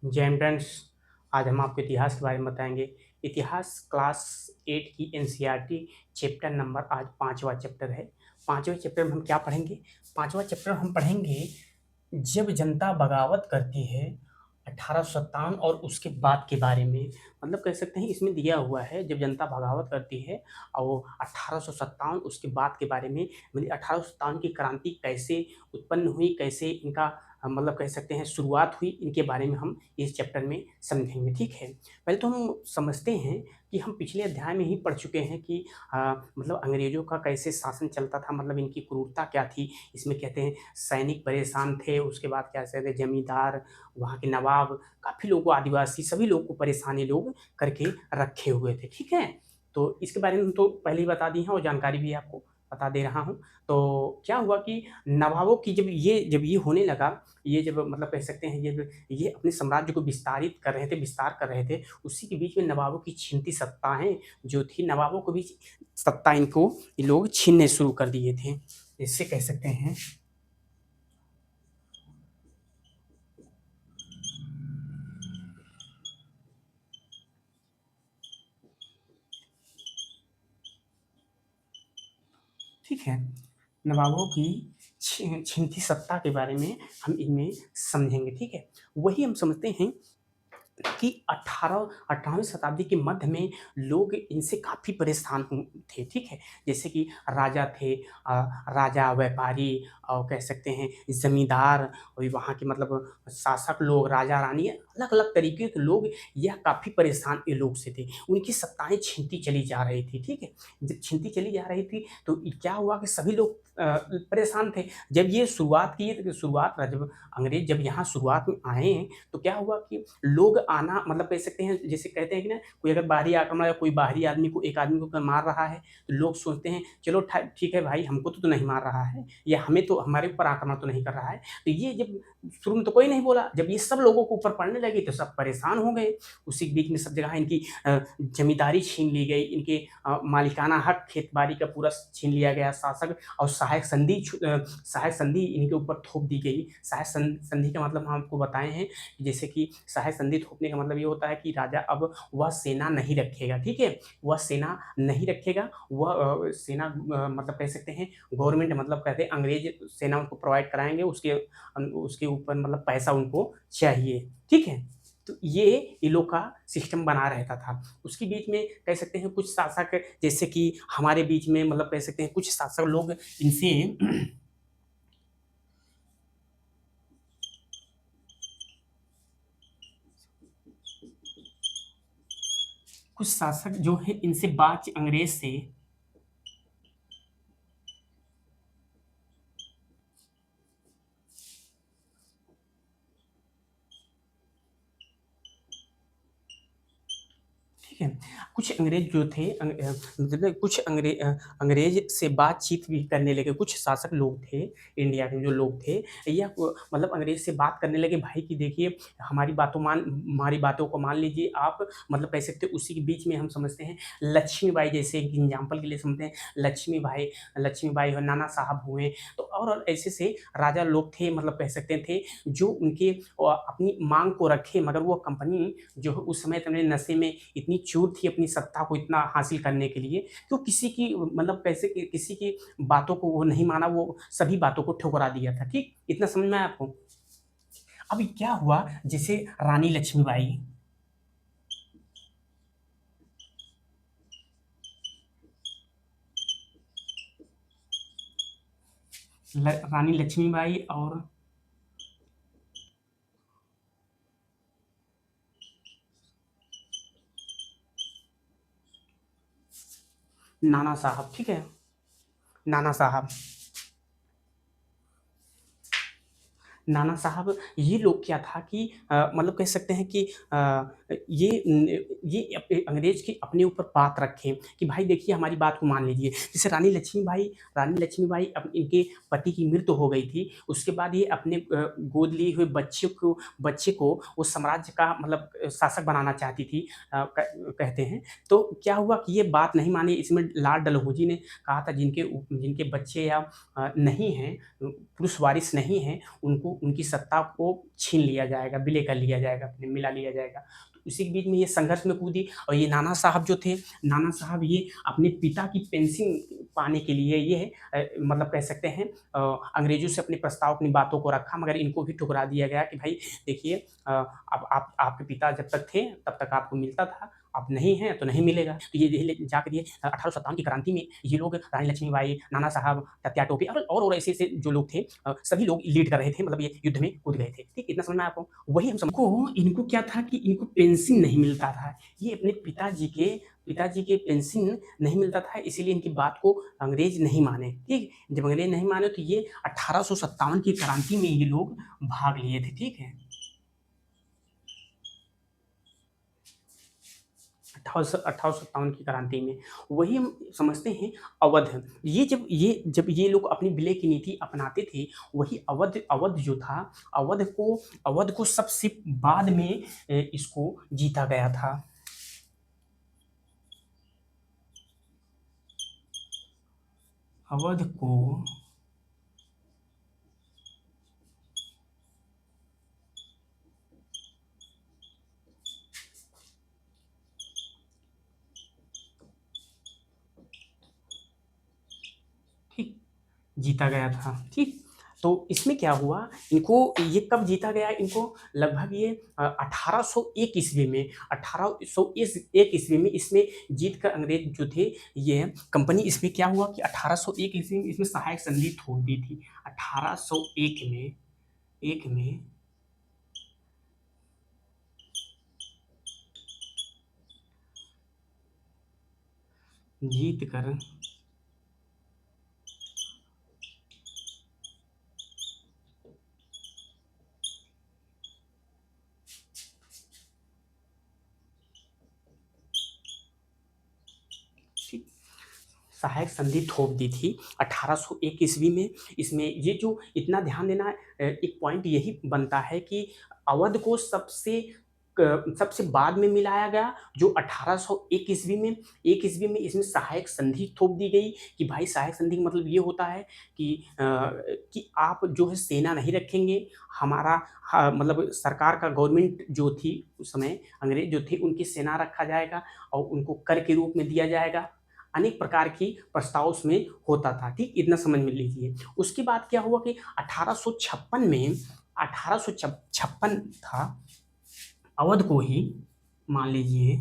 जय हिंद फ्रेंड्स। आज हम आपको इतिहास के बारे में बताएंगे। इतिहास क्लास 8 की एनसीईआरटी चैप्टर नंबर आज 5वां चैप्टर है। 5वें चैप्टर में हम क्या पढ़ेंगे? 5वां चैप्टर हम पढ़ेंगे जब जनता बगावत करती है 1857 और उसके बाद के बारे में। मतलब कह सकते हैं इसमें दिया हुआ है जब जनता बगावत करती है और वो 1857 उसके बाद के बारे में। मतलब 1857 की क्रांति कैसे उत्पन्न हुई, कैसे इनका मतलब कह सकते हैं शुरुआत हुई, इनके बारे में हम इस चैप्टर में समझेंगे। ठीक है, पहले तो हम समझते हैं कि हम पिछले अध्याय में ही पढ़ चुके हैं कि मतलब अंग्रेजों का कैसे शासन चलता था, मतलब इनकी क्रूरता क्या थी। इसमें कहते हैं सैनिक परेशान थे, उसके बाद क्या कहते हैं जमींदार, वहाँ के नवाब, काफ़ी लोगों को, आदिवासी, सभी लोग को परेशानी लोग करके रखे हुए थे। ठीक है, तो इसके बारे में तो पहले ही बता दी है और जानकारी भी आपको बता दे रहा हूँ। तो क्या हुआ कि नवाबों की जब ये होने लगा, ये जब मतलब कह सकते हैं ये अपने साम्राज्य को विस्तारित कर रहे थे, विस्तार कर रहे थे, उसी के बीच में नवाबों की छिनती सत्ताएं जो थी, नवाबों को भी सत्ता इनको ये लोग छीनने शुरू कर दिए थे। इससे कह सकते हैं ठीक है, नवाबों की छिनती सत्ता के बारे में हम इनमें समझेंगे। ठीक है, वही हम समझते हैं कि 18वीं शताब्दी के मध्य में लोग इनसे काफ़ी परेशान थे। ठीक है, जैसे कि राजा थे, राजा, व्यापारी और कह सकते हैं ज़मींदार, और वहाँ के मतलब शासक लोग, राजा रानी, अलग अलग तरीके के लोग, यह काफ़ी परेशान ये लोग से थे। उनकी सत्ताएं छीनती चली जा रही थी। ठीक है, जब छीनती चली जा रही थी तो क्या हुआ कि सभी लोग परेशान थे। जब ये शुरुआत की, तो शुरुआत जब अंग्रेज जब यहाँ शुरुआत में आए हैं तो क्या हुआ कि लोग आना, मतलब कह सकते हैं जैसे कहते हैं कि ना, कोई अगर बाहरी आक्रमण या कोई बाहरी आदमी को, एक आदमी को अगर मार रहा है तो लोग सोचते हैं चलो ठीक है भाई, हमको तो नहीं मार रहा है या हमें तो, हमारे ऊपर आक्रमण तो नहीं कर रहा है। तो ये जब शुरू में तो कोई नहीं बोला, जब ये सब लोगों को ऊपर पड़ने लगी तो सब परेशान हो गए। उसी के बीच में सब जगह इनकी जमींदारी छीन ली गई, इनके मालिकाना हक खेत बाड़ी का पूरा छीन लिया गया शासक, और सहायक संधि इनके ऊपर थोप दी गई। संधि का मतलब हम आपको बताए हैं, जैसे कि सहायक संधि थोपने का मतलब ये होता है कि राजा अब वह सेना नहीं रखेगा। ठीक है, वह सेना नहीं रखेगा, वह सेना मतलब कह सकते हैं गवर्नमेंट, मतलब कहते हैं अंग्रेज सेना उनको प्रोवाइड कराएंगे, उसके ऊपर मतलब पैसा उनको चाहिए। ठीक है, तो ये लोग का सिस्टम बना रहता था। उसके बीच में कह सकते हैं कुछ शासक, जैसे कि हमारे बीच में मतलब कह सकते हैं कुछ शासक लोग इनसे कुछ शासक जो है इनसे बात अंग्रेज से ठीक है, कुछ अंग्रेज जो थे मतलब कुछ अंग्रेज से बातचीत भी करने लगे। कुछ शासक लोग थे, इंडिया के जो लोग थे, या मतलब अंग्रेज से बात करने लगे, भाई कि देखिए हमारी बातों को मान लीजिए आप, मतलब कह सकते हैं। उसी के बीच में हम समझते हैं लक्ष्मीबाई, जैसे एक एग्जाम्पल के लिए समझते हैं, लक्ष्मीबाई और नाना साहब हुए, तो और ऐसे से राजा लोग थे, मतलब कह सकते थे, जो उनके अपनी मांग को रखे, मगर वो कंपनी जो है उस समय तुमने नशे में इतनी चूर थी अपनी सत्ता को इतना हासिल करने के लिए कि वो किसी की मतलब कैसे किसी की बातों को वो नहीं माना, वो सभी बातों को ठुकरा दिया था। ठीक, इतना समझ में आया आपको? अब क्या हुआ, जैसे रानी लक्ष्मीबाई, रानी लक्ष्मीबाई और नाना साहब, ठीक है, नाना साहब, नाना साहब, ये लोग क्या था कि मतलब कह सकते हैं कि ये अंग्रेज के अपने ऊपर बात रखें कि भाई देखिए हमारी बात को मान लीजिए। जैसे रानी लक्ष्मीबाई अब इनके पति की मृत्यु हो गई थी, उसके बाद ये अपने गोद लिए हुए बच्चे को वो साम्राज्य का मतलब शासक बनाना चाहती थी, कहते हैं। तो क्या हुआ कि ये बात नहीं मानी, इसमें लाल डलहौजी ने कहा था जिनके जिनके बच्चे या नहीं हैं, पुरुष वारिस नहीं हैं, उनको उनकी सत्ता को छीन लिया जाएगा, विलय कर लिया जाएगा, अपने मिला लिया जाएगा। तो इसी के बीच में ये संघर्ष में कूदी और ये नाना साहब जो थे, नाना साहब ये अपने पिता की पेंशन पाने के लिए ये मतलब कह सकते हैं अंग्रेज़ों से अपने प्रस्ताव, अपनी बातों को रखा, मगर इनको भी ठुकरा दिया गया कि भाई देखिए अब आप आपके पिता जब तक थे तब तक आपको मिलता था, अब नहीं है तो नहीं मिलेगा। तो ये जाकर ये 1857 की क्रांति में ये लोग रानी लक्ष्मीबाई, नाना साहब, तात्या टोपे और ऐसे-ऐसे जो लोग थे सभी लोग लीड कर रहे थे, मतलब ये युद्ध में कूद गए थे। ठीक, इतना समझ में आया आपको? वही हम सबको इनको क्या था कि इनको पेंशन नहीं मिलता था। ये अपने पिताजी के पेंशन नहीं मिलता था, इसीलिए इनकी बात को अंग्रेज नहीं माने। ठीक? जब अंग्रेज नहीं माने तो ये 1857 की क्रांति में ये लोग भाग लिए थे। ठीक है? 1857 की क्रांति में। वही हम समझते हैं अवध। जब ये लोग अपनी विलय की नीति अपनाते थे, वही अवध जो था, अवध को सबसे बाद में इसको जीता गया था। अवध को ठीक जीता गया था। ठीक, तो इसमें क्या हुआ, इनको ये कब जीता गया, इनको लगभग ये 1801 ईस्वी में, 1801 ईस्वी में इसमें जीत कर अंग्रेज जो थे ये कंपनी, इसमें क्या हुआ कि 1801 ईस्वी में इसमें सहायक संधि थोप दी थी। 1801 में एक में जीत कर सहायक संधि थोप दी थी 1801 ईस्वी में। इसमें ये जो इतना ध्यान देना एक पॉइंट यही बनता है कि अवध को सबसे बाद में मिलाया गया, जो 1801 ईस्वी में। 1 ईस्वी में इसमें सहायक संधि थोप दी गई कि भाई सहायक संधि का मतलब ये होता है कि आप जो है सेना नहीं रखेंगे, हमारा मतलब सरकार का गवर्नमेंट जो थी उस समय, अंग्रेज जो थे उनकी सेना रखा जाएगा और उनको कर के रूप में दिया जाएगा। अनेक प्रकार की प्रस्ताव उसमें होता था। ठीक, इतना समझ में लीजिए। उसके बाद क्या हुआ कि 1856 था, अवध को ही मान लीजिए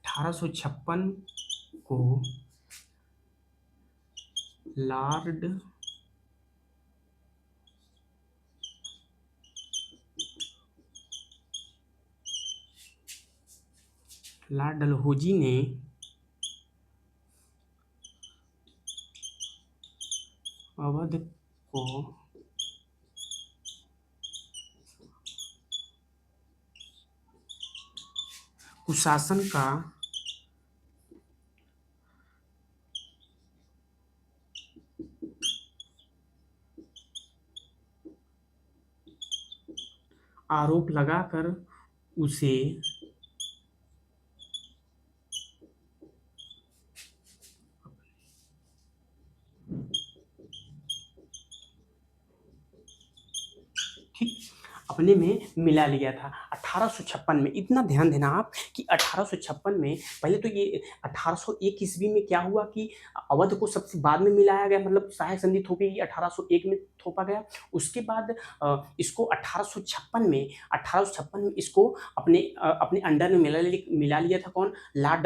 1856 को लॉर्ड डलहौजी ने अवध को कुशासन का आरोप लगाकर उसे ठीक अपने में मिला लिया था 1856 में। इतना ध्यान देना आप कि 1856 में, पहले तो ये 1801 ईस्वी में क्या हुआ कि अवध को सबसे बाद में मिलाया गया, मतलब सहायक संधि थोपी गई 1801 में थोपा गया। उसके बाद इसको 1856 में इसको अपने अंडर में मिला लिया था। कौन? लॉर्ड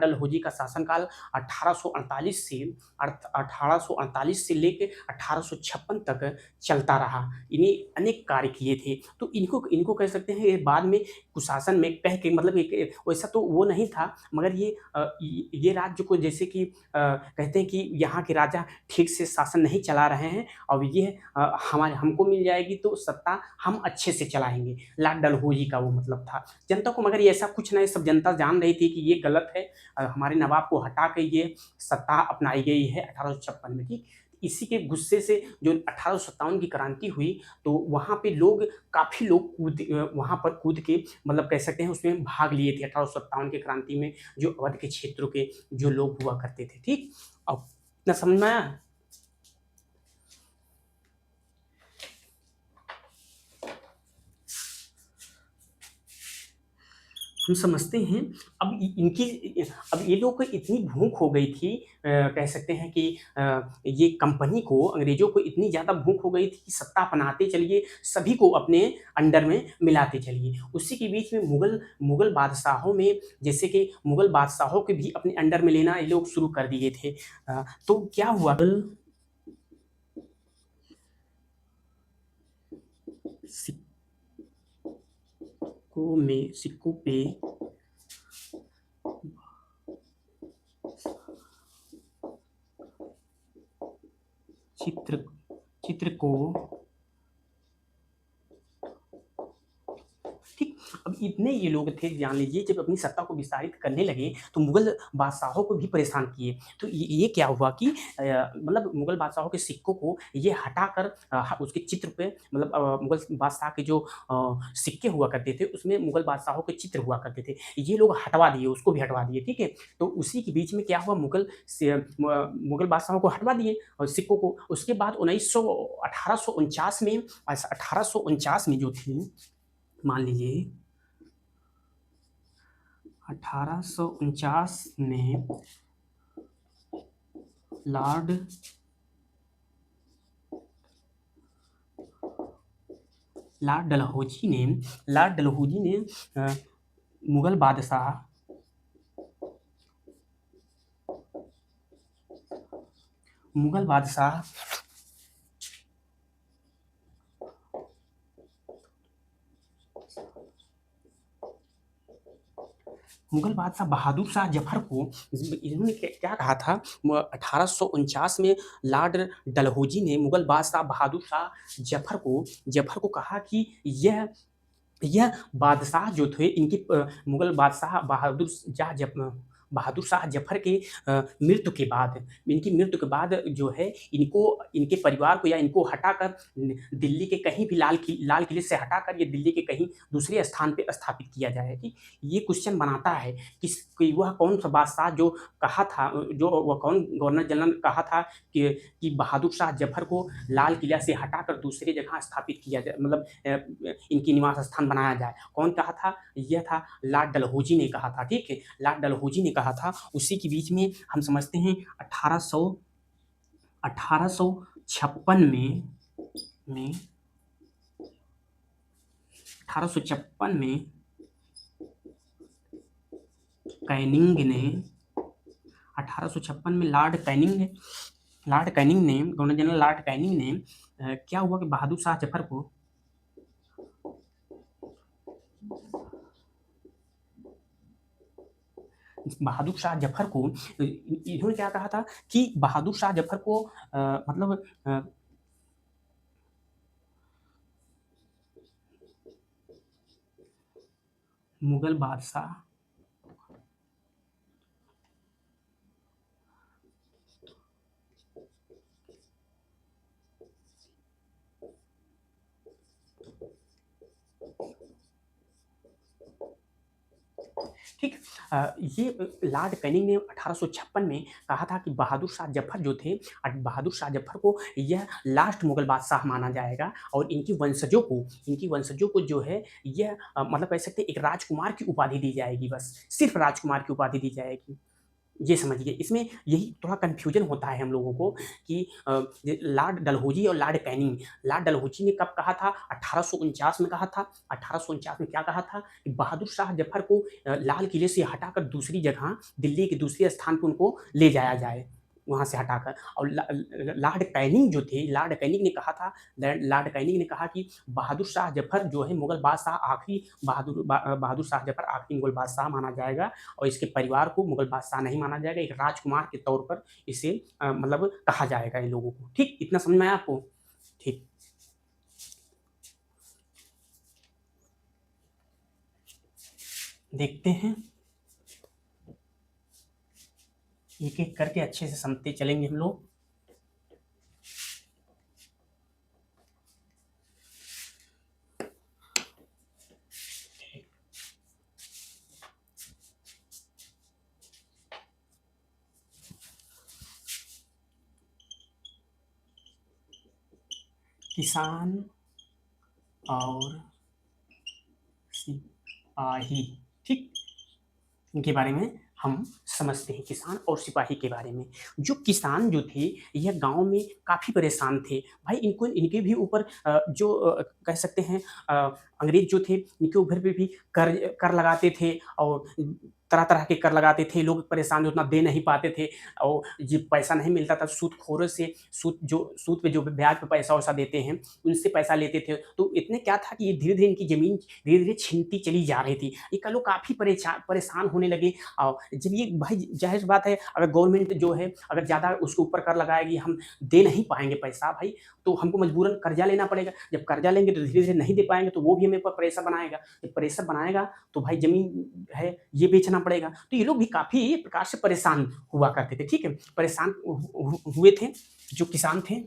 डलहौजी का शासनकाल 1848 से लेके 1856 तक चलता रहा। इन्हें अनेक कार्य किए थे। तो इनको कह सकते हैं ये बाद में कुशासन में कह के, मतलब एक वैसा तो वो नहीं था, मगर ये राज्य को जैसे कि कहते हैं कि यहाँ के राजा ठीक से शासन नहीं चला रहे हैं और ये हमको मिल जाएगी तो सत्ता हम अच्छे से चलाएंगे। लॉर्ड डलहौजी का वो मतलब था जनता को, मगर ये ऐसा कुछ नहीं, सब जनता जान रही थी कि ये गलत है, हमारे नवाब को हटा के ये सत्ता अपनाई गई है 1856 में। ठीक, इसी के गुस्से से जो 1857 की क्रांति हुई, तो वहाँ पे लोग, काफ़ी लोग वहाँ पर कूद के, मतलब कह सकते हैं उसमें भाग लिए थे 1857 की क्रांति में, जो अवध के क्षेत्रों के जो लोग हुआ करते थे। ठीक, अब इतना समझ में आया? हम समझते हैं। अब इनकी, अब ये लोग को इतनी भूख हो गई थी, कह सकते हैं कि ये कंपनी को, अंग्रेजों को इतनी ज़्यादा भूख हो गई थी कि सत्ता अपनाते चलिए, सभी को अपने अंडर में मिलाते चलिए। उसी के बीच में मुगल मुगल बादशाहों में, जैसे कि मुगल बादशाहों के भी अपने अंडर में लेना ये लोग शुरू कर दिए थे। तो क्या हुआ, सिक्कों पे चित्र चित्र को, ठीक। अब इतने ये लोग थे, जान लीजिए, जब अपनी सत्ता को विस्तारित करने लगे तो मुगल बादशाहों को भी परेशान किए। तो ये क्या हुआ कि मतलब मुगल बादशाहों के सिक्कों को ये हटाकर, उसके चित्र पे, मतलब मुगल बादशाह के जो सिक्के हुआ करते थे उसमें मुगल बादशाहों के चित्र हुआ करते थे, ये लोग हटवा दिए, उसको भी हटवा दिए। ठीक है, तो उसी के बीच में क्या हुआ, मुगल बादशाहों को हटवा दिए और सिक्कों को। उसके बाद 1849 में, 1849 में जो थी, मान लीजिए 1849 में लॉर्ड लॉर्ड डलहौजी ने लॉर्ड डलहौजी ने अ, मुगल बादशाह मुगल बादशाह मुगल बादशाह बहादुर शाह जफर को, इन्होंने क्या कहा था, 1849 में लॉर्ड डलहौजी ने मुगल बादशाह बहादुर शाह जफर को कहा कि यह बादशाह जो थे, इनकी मुगल बादशाह बहादुर शाह जफर के मृत्यु के बाद, इनकी मृत्यु के बाद जो है, इनको, इनके परिवार को, या इनको हटाकर दिल्ली के कहीं भी लाल किले से हटाकर ये दिल्ली के कहीं दूसरे स्थान पे स्थापित किया जाए। ठीक, ये क्वेश्चन बनाता है कि वह कौन सा बादशाह जो कहा था, जो वह कौन गवर्नर जनरल ने कहा था कि बहादुर शाह जफर को लाल किला से हटाकर दूसरी जगह स्थापित किया जाए, मतलब इनकी निवास स्थान बनाया जाए। कौन कहा था? यह था लॉर्ड डलहौजी ने कहा था। ठीक है, लॉर्ड डलहौजी ने कहा था। उसी के बीच में हम समझते हैं 1856 में 1856 में कैनिंग ने 1856 में लॉर्ड कैनिंग ने गवर्नर जनरल लॉर्ड कैनिंग ने क्या हुआ कि बहादुर शाह जफर को, इन्होंने क्या कहा था कि बहादुर शाह जफर को मतलब मुगल बादशाह ठीक, ये लॉर्ड कैनिंग ने 1856 में कहा था कि बहादुर शाह जफर जो थे, बहादुर शाह जफर को यह लास्ट मुगल बादशाह माना जाएगा, और इनकी वंशजों को जो है, यह मतलब कह सकते हैं एक राजकुमार की उपाधि दी जाएगी, बस सिर्फ राजकुमार की उपाधि दी जाएगी। ये समझिए, इसमें यही थोड़ा कन्फ्यूजन होता है हम लोगों को कि लॉर्ड डलहौजी और लॉर्ड डलहौजी ने कब कहा था? 1849 में कहा था। 1849 में क्या कहा था कि बहादुर शाह जफर को लाल किले से हटाकर दूसरी जगह, दिल्ली के दूसरे स्थान पर उनको ले जाया जाए, वहाँ से हटाकर। और लॉर्ड कैनिंग ने कहा कि बहादुर शाह जफर जो है मुगल बादशाह, आखिरी बहादुर शाह जफर आखिरी मुगल बादशाह माना जाएगा, और इसके परिवार को मुगल बादशाह नहीं माना जाएगा, एक राजकुमार के तौर पर इसे मतलब कहा जाएगा इन लोगों को। ठीक, इतना समझ में आया आपको? ठीक, देखते हैं, एक एक करके अच्छे से समझते चलेंगे हम लोग। किसान और सिपाही, ठीक, इनके बारे में हम समझते हैं, किसान और सिपाही के बारे में। जो किसान जो थे, यह गाँव में काफ़ी परेशान थे। भाई इनको इनके भी ऊपर कह सकते हैं अ, अंग्रेज़ जो थे, इनके ऊपर पे भी कर कर लगाते थे और तरह-तरह के कर लगाते थे। लोग परेशान उतना दे नहीं पाते थे और ये पैसा नहीं मिलता था सूदखोरों से, सूद पे जो ब्याज पे पैसा-वैसा देते हैं, उनसे पैसा लेते थे। तो इतने क्या था कि ये धीरे-धीरे इनकी ज़मीन धीरे-धीरे छीनती चली जा रही थी। ये कह लो काफ़ी परेशान होने लगे। जब ये भाई ज़ाहिर-सी बात है, अगर गवर्नमेंट जो है अगर ज़्यादा उसके ऊपर कर लगाएगी, हम दे नहीं पाएँगे पैसा भाई, तो हमको मजबूरन कर्ज़ा लेना पड़ेगा। जब कर्ज़ा लेंगे तो धीरे-धीरे नहीं दे पाएँगे, तो वो भी हमें ऊपर प्रेशर बनाएगा। जब प्रेशर बनाएगा तो भाई ज़मीन है, ये बेचना पड़ेगा। तो ये लोग भी काफ़ी एक प्रकार से परेशान हुआ करते थे, ठीक है? परेशान हुए थे, जो किसान थे।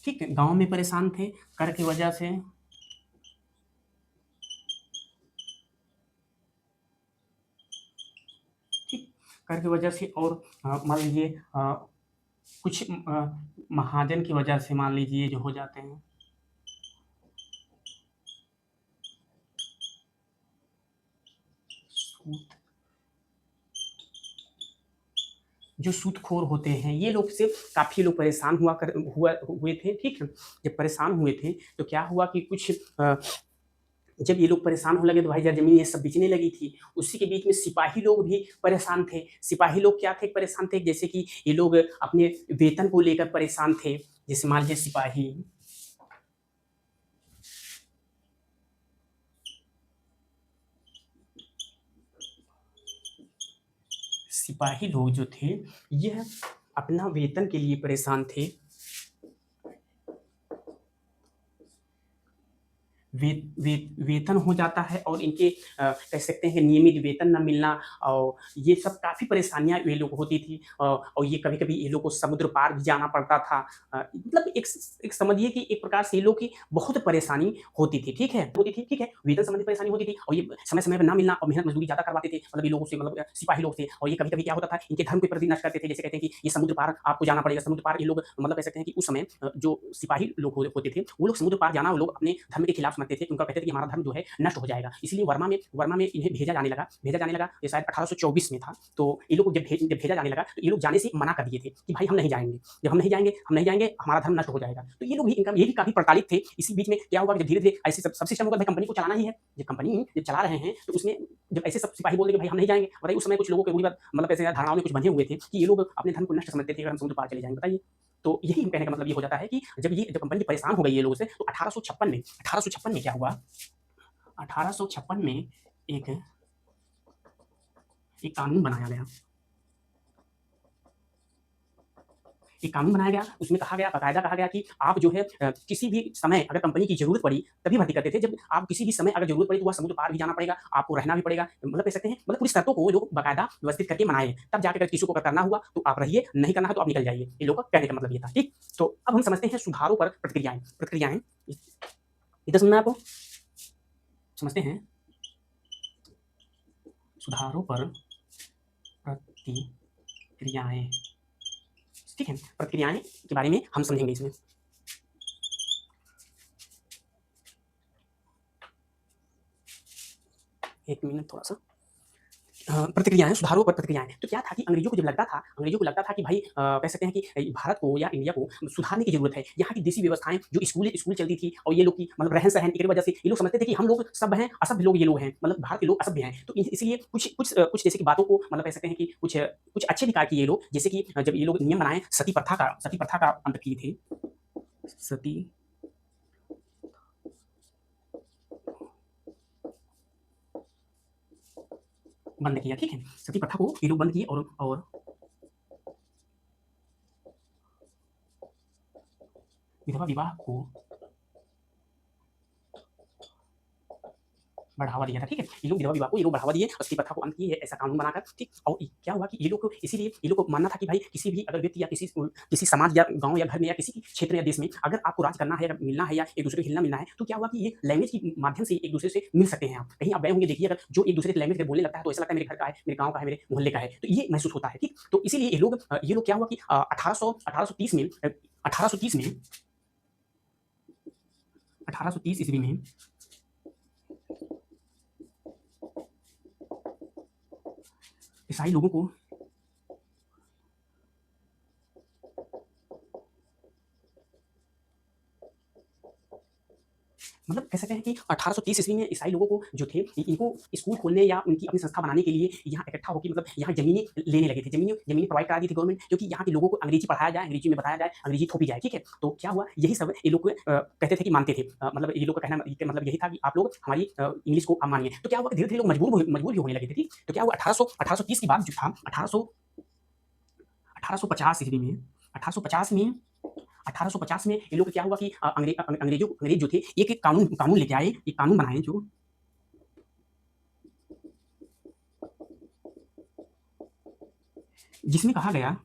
ठीक है? गाँव में परेशान थे, कर की वजह से, ठीक? कर की वजह से और मान लीजिए कुछ महाजन की वजह से मान लीजिए जो हो जाते हैं। सूद जो सूदखोर होते हैं, ये लोग से काफ़ी लोग परेशान हुए थे, ठीक है? जब परेशान हुए थे, तो क्या हुआ कि जब ये लोग परेशान होने लगे तो भाई जब ज़मीन ये सब बिकने लगी थी, उसी के बीच में सिपाही लोग भी परेशान थे। सिपाही लोग क्या थे परेशान थे, जैसे कि ये लोग अपने वेतन को लेकर परेशान थे। जैसे मान लीजिए सिपाही लोग जो थे, यह अपना वेतन के लिए परेशान थे। वे वे वेतन हो जाता है और इनके कह सकते हैं नियमित वेतन ना मिलना और ये सब काफ़ी परेशानियाँ ये लोग होती थी और ये कभी-कभी ये लोग को समुद्र पार भी जाना पड़ता था। मतलब एक समझिए कि एक प्रकार से ये लोग की बहुत परेशानी होती थी, ठीक है? होती थी, ठीक है? वेतन संबंधी परेशानी होती थी और ये समय-समय पे ना मिलना और मेहनत मज़दूरी ज़्यादा करवाते थे। मतलब ये लोगों से मतलब सिपाही लोग थे और ये कभी-कभी क्या होता था, इनके धर्म के प्रति नष्ट करते थे। जैसे कहते हैं कि ये समुद्र पार आपको जाना पड़ेगा, समुद्र पार ये लोग मतलब कह सकते हैं कि उस समय जो सिपाही लोग होते थे, वो लोग समुद्र पार जाना वो लोग अपने धर्म के खिलाफ समझते थे। उनका कहते थे कि हमारा धर्म जो है नष्ट हो जाएगा। इसलिए वर्मा में इन्हें भेजा जाने लगा, ये शायद 1824 में था। तो ये लोग को जब भेजा जाने लगा, तो ये लोग जाने से मना कर दिए थे कि भाई हम नहीं जाएँगे। जब हम नहीं जाएँगे, हमारा धर्म नष्ट हो जाएगा। तो ये लोग भी इनका ये भी काफ़ी प्रताड़ित थे। इसी बीच में क्या हुआ कि जब धीरे-धीरे ऐसे सब सिस्टम होगा भाई कंपनी को चलाना ही है। जब कंपनी जब चला रहे हैं, तो उसमें जब ऐसे सब सिपाही बोल देंगे भाई हम नहीं जाएँगे, बताइए उस समय कुछ लोगों के रूढ़िवाद मतलब ऐसे धारणाओं में कुछ बंधे हुए थे कि ये लोग अपने धर्म को नष्ट समझते थे अगर हम समुद्र पार चले जाएँगे, बताइए। तो यही कहने का मतलब ये हो जाता है कि जब कंपनी परेशान हो गई ये लोगों से, तो 1856 में क्या हुआ, 1856 में एक एक कानून बनाया गया। एक कानून बनाया गया, उसमें कहा गया, बाकायदा कहा गया कि आप जो है किसी भी समय अगर कंपनी की ज़रूरत पड़ी, तभी भर्ती करते थे। जब आप किसी भी समय अगर ज़रूरत पड़ी, तो वह समुद्र पार भी जाना पड़ेगा, आपको रहना भी पड़ेगा। मतलब कह सकते हैं मतलब पूरी शर्तों को वो लोग बाकायदा व्यवस्थित करके मनाए। तब जाके अगर किसी को अगर करना हुआ, तो आप रहिए, नहीं करना है तो आप निकल जाइए। इन लोगों का कहने का मतलब ये था, ठीक? तो अब हम समझते हैं सुधारों पर प्रतिक्रियाएँ। प्रतिक्रियाएँ, इधर सुनना है आपको? समझते हैं सुधारों पर प्रतिक्रियाएँ, ठीक है? प्रतिक्रियाएँ के बारे में हम समझेंगे इसमें। 1 मिनट थोड़ा-सा। प्रतिक्रियाएँ, सुधारों पर प्रतिक्रियाएँ। तो क्या था कि अंग्रेज़ों को लगता था कि भाई कह सकते हैं कि भारत को या इंडिया को सुधारने की ज़रूरत है। यहाँ की देसी व्यवस्थाएँ जो स्कूल चलती थी और ये लोग की मतलब रहन-सहन की वजह से ये लोग समझते थे कि हम लोग सभ्य हैं, असभ्य लोग ये लोग हैं। मतलब भारत के लोग असभ्य हैं। तो इसीलिए कुछ जैसे कि बातों को मतलब कह सकते हैं कि कुछ अच्छे भी कार्य किए ये लोग। जैसे कि जब ये लोग नियम बनाए सती प्रथा का अंत किए थे। सती बंद किया, ठीक है? सती प्रथा को ये लोग बंद किए और विधवा विवाह को बढ़ावा दिया था, ठीक है? ये लोग विधवा विवाह को ये लोग बढ़ावा दिए, उसकी प्रथा को अंत किए, ऐसा कानून बनाकर, ठीक? और क्या हुआ कि ये लोग को इसीलिए ये लोग को मानना था कि भाई किसी भी अगर व्यक्ति या किसी समाज या गाँव या घर में या किसी क्षेत्र या देश में अगर आपको राज करना है, अगर मिलना है या एक-दूसरे को हिलना-मिलना है, तो क्या हुआ कि ये लैंग्वेज के माध्यम से एक-दूसरे से मिल सकते हैं आप। कहीं आप गए होंगे देखिए अगर जो एक-दूसरे के लैंग्वेज में बोलने लगता है तो ऐसा लगता है मेरे घर का है, मेरे गाँव का है, मेरे मोहल्ले का है, तो ये महसूस होता है, ठीक? तो इसीलिए ये लोग क्या हुआ कि 1830 में 1830 ईस्वी में ईसाई लोगों को मतलब कह सकते हैं कि 1830 ईस्वी में ईसाई लोगों को जो थे इनको स्कूल खोलने या उनकी अपनी संस्था बनाने के लिए यहाँ इकट्ठा होकर मतलब यहाँ ज़मीनें लेने लगे थे। ज़मीनें प्रोवाइड करा दी थी गवर्नमेंट क्योंकि यहाँ के लोगों को अंग्रेजी पढ़ाया जाए, अंग्रेजी में बताया जाए, अंग्रेजी थोपी जाए, ठीक है? तो क्या हुआ यही सब ये लोग कहते थे कि मानते थे। मतलब ये लोग का कहना मतलब यही था कि आप लोग हमारी इंग्लिश को आप मानिए। तो क्या हुआ कि धीरे-धीरे लोग मजबूर भी होने लगे थे, ठीक? तो क्या हुआ 1830 की बात जो था 1850 ईस्वी में 1850 में 1850 में ये लोग क्या हुआ कि अंग्रेज जो थे एक कानून कानून लेके आए, एक कानून बनाए जो जिसमें कहा गया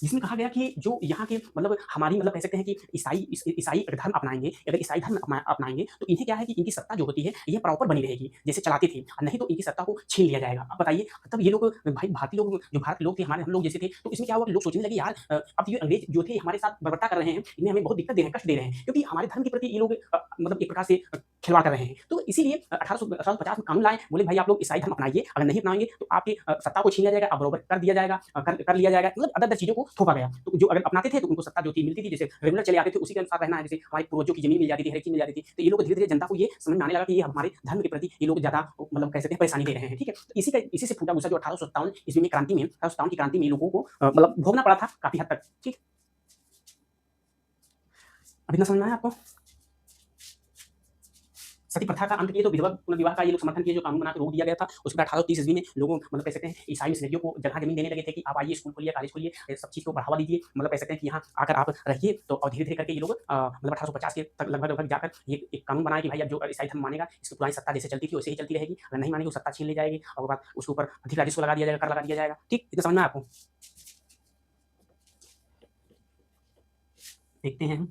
जिसमें कहा गया कि जो यहाँ के मतलब हमारी मतलब कह सकते हैं कि ईसाई अगर धर्म अपनाएँगे, अगर ईसाई धर्म अपनाएँगे तो इन्हें क्या है कि इनकी सत्ता जो होती है ये प्रॉपर बनी रहेगी, जैसे चलाते थे। नहीं तो इनकी सत्ता को छीन लिया जाएगा। अब बताइए तब ये लोग भाई भारत के लोग थे हमारे हम लोग जैसे थे, तो इसमें क्या हुआ कि लोग सोचने लगे यार अब ये अंग्रेज जो थे हमारे साथ बर्बरता कर रहे हैं, इन्हें हमें बहुत दिक्कत दे रहे हैं, कष्ट दे रहे हैं क्योंकि हमारे धर्म के प्रति ये लोग मतलब एक प्रकार से खिलवाड़ कर रहे हैं। तो इसीलिए 1850 में कानून लाए, बोले भाई आप लोग ईसाई धर्म अपनाइए, अगर नहीं अपनाएँगे तो आपकी सत्ता को छीन लिया जाएगा, अब बरोबर कर दिया जाएगा कर लिया जाएगा, मतलब अदर-अदर चीज़ों को थोपा गया। तो जो अगर अपनाते थे तो उनको सत्ता जो थी मिलती थी, जैसे रेगुलर चले आते थे उसी के अनुसार रहना है, जैसे हमारे पूर्वजों की ज़मीन मिल जाती थी, हर एक चीज़ मिल जाती थी। तो ये लोग धीरे-धीरे जनता को ये समझ में आने लगा कि ये हमारे धर्म के प्रति ये लोग ज़्यादा मतलब कह सकते हैं परेशानी दे रहे हैं, ठीक है? तो इसी से फूटा गुस्सा जो 1857 ईस्वी में क्रांति में 1857 की क्रांति में लोगों को मतलब भोगना पड़ा था काफ़ी हद तक, ठीक? अब इतना समझ में आया आपको? सती प्रथा का अंत किए तो विधवा पुनर्विवाह का ये लोग समर्थन किए, जो कानून बना के रोक दिया गया था। उसके बाद 1830 ईस्वी में लोगों मतलब कह सकते हैं ईसाई मिशनरियों को जगह ज़मीन देने लगे थे कि आप आइए स्कूल खोलिए, कॉलेज खोलिए, ये सब चीज़ को बढ़ावा दीजिए। मतलब कह सकते हैं कि यहाँ आकर आप रहिए। तो और धीरे-धीरे करके ये लोग मतलब 1850 के तक लगभग-लगभग जाकर ये एक कानून बनाया कि भाई अब जो ईसाई धर्म मानेगा, इसकी पुरानी सत्ता जैसे चलती थी वैसे ही चलती रहेगी। अगर नहीं मानेगी, वो सत्ता छीन ली जाएगी और उसके बाद उसके ऊपर अधिक राजस्व लगा दिया जाएगा, कर लगा दिया जाएगा। ठीक? इतना समझ में आया आपको? देखते हैं।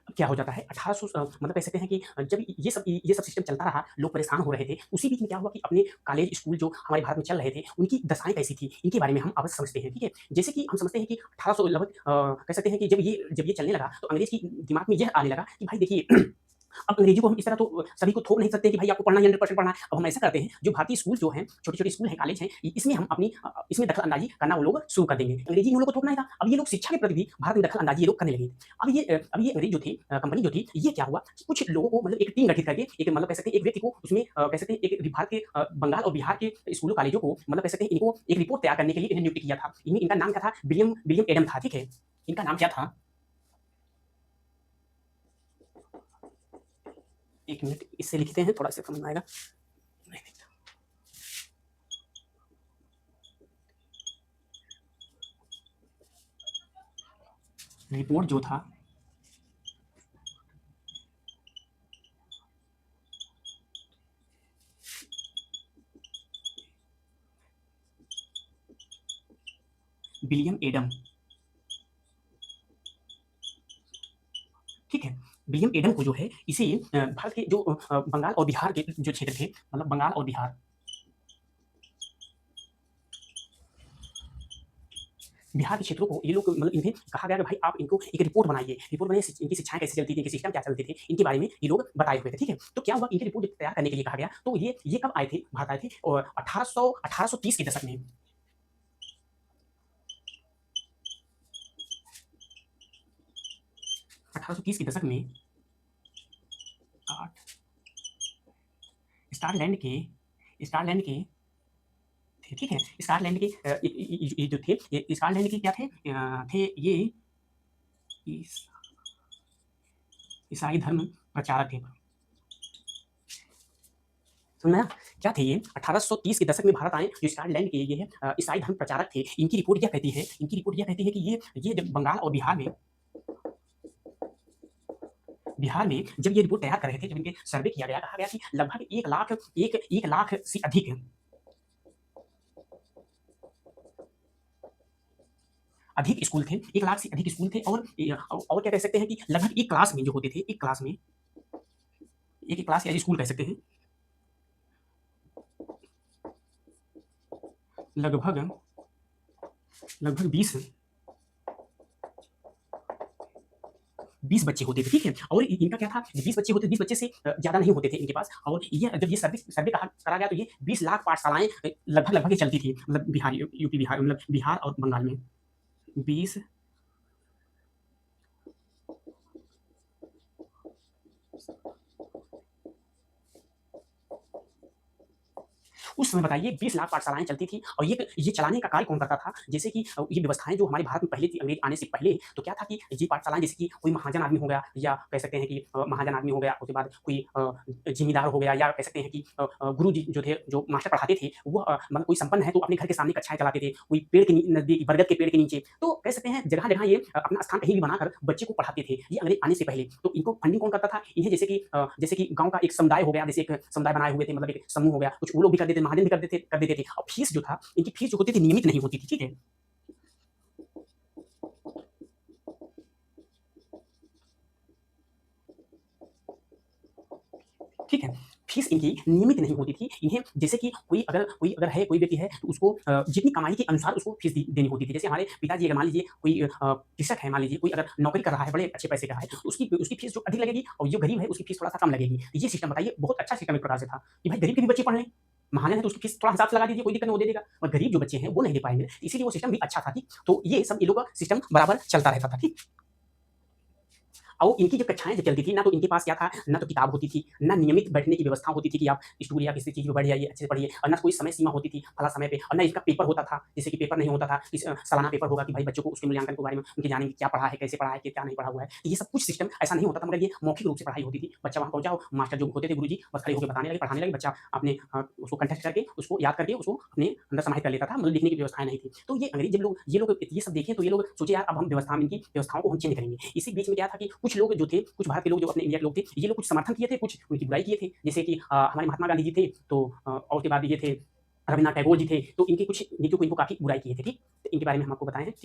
अब क्या हो जाता है 1800 मतलब कह सकते हैं कि जब ये सब सिस्टम चलता रहा, लोग परेशान हो रहे थे। उसी बीच में क्या हुआ कि अपने कॉलेज, स्कूल जो हमारे भारत में चल रहे थे, उनकी दशाएँ कैसी थी, इनके बारे में हम अवश्य समझते हैं, ठीक है? जैसे कि हम समझते हैं कि 1800 लगभग कह सकते हैं कि जब ये चलने लगा, तो अंग्रेज़ की दिमाग में यह आने लगा कि भाई देखिए अब अंग्रेजी को हम इस तरह तो सभी को थोप नहीं सकते कि भाई आपको पढ़ना ही 100% पढ़ना है। अब हम ऐसा करते हैं, जो भारतीय स्कूल जो हैं, छोटे-छोटे स्कूल हैं, कॉलेज हैं, इसमें हम इसमें दखल-अंदाज़ी करना वो लोग शुरू कर देंगे। अंग्रेजी इन लोगों को थोपना ही था। अब ये लोग शिक्षा के प्रति भी भारत में दखल-अंदाज़ी ये लोग करने लगे। अब ये अंग्रेज जो थे कंपनी जो थी, ये क्या हुआ कि कुछ लोगों को मतलब एक टीम गठित करके एक मतलब कह सकते हैं एक व्यक्ति को उसमें कह सकते हैं एक भारत के बंगाल और बिहार के स्कूलों, कॉलेजों को मतलब कह सकते हैं इनको एक रिपोर्ट तैयार करने के लिए इन्हें नियुक्त किया था। इनका नाम क्या था? विलियम विलियम एडम था, ठीक है? इनका नाम क्या था? 1 मिनट इससे लिखते हैं, थोड़ा-सा समझ में आएगा। नहीं, नहीं। रिपोर्ट जो था विलियम एडम, ठीक है? विलियम एडम को जो है इसे भारत के जो बंगाल और बिहार के जो क्षेत्र थे, मतलब बंगाल और बिहार के क्षेत्रों को ये लोग मतलब इन्हें कहा गया कि भाई आप इनको एक रिपोर्ट बनाइए। रिपोर्ट बनाइए इनकी शिक्षाएँ कैसे चलती थी, इनके सिस्टम क्या चलते थे, इनके बारे में ये लोग बताए हुए थे, ठीक है? तो क्या हुआ इनकी रिपोर्ट तैयार करने के लिए कहा गया, तो ये कब आए थे, भारत आए थे और 1830 के दशक में। 1830 के दशक में आठ स्कॉटलैंड के स्कॉटलैंड के थे, ठीक है? स्कॉटलैंड के ये जो थे, ये स्कॉटलैंड के क्या थे? थे ये ईस ईसाई धर्म प्रचारक थे। समझ में आया? क्या थे ये? 1830 के दशक में भारत आए, जो स्कॉटलैंड के ये ईसाई धर्म प्रचारक थे। इनकी रिपोर्ट यह कहती है कि ये जब बंगाल और बिहार में जब ये रिपोर्ट तैयार कर रहे थे, जब इनके सर्वे किया गया, कहा गया कि लगभग 1 लाख से अधिक स्कूल थे, 1 लाख से अधिक स्कूल थे और क्या कह सकते हैं कि लगभग एक क्लास में जो होते थे, एक क्लास या स्कूल कह सकते हैं, लगभग लगभग 20 बच्चे होते थे, ठीक है? और इनका क्या था, 20 बच्चे होते, 20 बच्चे से ज़्यादा नहीं होते थे इनके पास। और ये जब ये सर्वे करा गया, तो ये 20 लाख पाठशालाएँ लगभग ये चलती थी, मतलब यूपी बिहार, मतलब बिहार और बंगाल में। 20 उस समय बताइए 20 लाख पाठशालाएँ चलती थी, और ये चलाने का कार्य कौन करता था? जैसे कि ये व्यवस्थाएँ जो हमारे भारत में पहले थी, अंग्रेज आने से पहले, तो क्या था कि ये पाठशालाएँ, जैसे कि कोई महाजन आदमी हो गया, या कह सकते हैं कि महाजन आदमी हो गया, उसके बाद कोई ज़िम्मेदार हो गया, या कह सकते हैं कि गुरुजी जो थे, जो मास्टर पढ़ाते थे, वो मतलब कोई संपन्न है, तो अपने घर के सामने कक्षाएँ चलाते थे, कोई पेड़ के नज़दीक, बरगद के पेड़ के नीचे। तो कह सकते हैं जगह-जगह ये अपना स्थान कहीं भी बनाकर बच्चे को पढ़ाते थे। ये अंग्रेज आने से पहले। तो इनको फंडिंग कौन करता था? इन्हें जैसे कि गाँव का एक समुदाय हो गया, जैसे एक समुदाय बनाए हुए थे, मतलब एक समूह हो गया, कुछ वो लोग भी कर देते, महाजन भी कर देते थे। और फीस जो था, इनकी फीस जो होती थी, नियमित नहीं होती थी, ठीक है? ठीक है? फीस इनकी नियमित नहीं होती थी। इन्हें जैसे कि कोई अगर है, कोई व्यक्ति है, तो उसको जितनी कमाई के अनुसार उसको फीस देनी होती थी। जैसे हमारे पिताजी, अगर मान लीजिए कोई कृषक है, मान लीजिए कोई अगर नौकरी कर रहा है, बड़े अच्छे पैसे का है, तो उसकी फीस जो अधिक लगेगी, और जो गरीब है उसकी फीस थोड़ा-सा कम लगेगी। ये सिस्टम बताइए, बहुत अच्छा सिस्टम एक प्रकार से था कि भाई गरीब के भी बच्चे पढ़ लें। महाजन है तो उसकी फीस थोड़ा हिसाब से लगा दीजिए, कोई दिक्कत नहीं, वो दे देगा। और गरीब जो बच्चे हैं वो नहीं दे पाएँगे। इसीलिए वो सिस्टम भी अच्छा था, ठीक? तो ये लोग का सिस्टम बराबर चलता रहता था, ठीक? और इनकी जो कक्षाएँ जब चलती थी, ना तो इनके पास क्या था, ना तो किताब होती थी, ना नियमित बैठने की व्यवस्था होती थी कि आप स्टूल या किसी चीज़ पे बैठ जाइए, अच्छे से पढ़िए, और ना कोई समय सीमा होती थी, फला समय पे, और ना इसका पेपर होता था। जैसे कि पेपर नहीं होता था, सालाना पेपर होगा कि भाई बच्चों को उसके मूल्यांकन के बारे में उनके जानेंगे, क्या पढ़ा है, कैसे पढ़ा है, क्या नहीं पढ़ा हुआ है। तो ये सब कुछ सिस्टम ऐसा नहीं होता था, मगर ये मौखिक रूप से पढ़ाई होती थी। बच्चा वहाँ पहुँचा, मास्टर जो होते थे, गुरुजी, बस खड़े होके बताने लगे, पढ़ाने लगे, बच्चा अपने उसको कंठस्थ करके, उसको याद करके, उसको अपने अंदर समाहित कर लेता था, मतलब लिखने की व्यवस्थाएँ नहीं थी। तो ये अंग्रेज जब लोग ये सब देखें, तो ये लोग सोचे, यार अब हम इनकी व्यवस्थाओं को हम चेंज करेंगे। इसी बीच में क्या था कि कुछ लोग जो थे, कुछ भारत के लोग, जो अपने इंडिया के लोग थे, ये लोग कुछ समर्थन किए थे, कुछ उनकी बुराई किए थे। जैसे कि हमारे महात्मा गांधी जी थे, तो और उसके बाद ये थे रवीन्द्रनाथ टैगोर जी थे, तो इनकी कुछ नीतियों को, इनको काफ़ी बुराई किए थे, ठीक? तो इनके बारे में हम आपको बताएँ हैं, ठीक?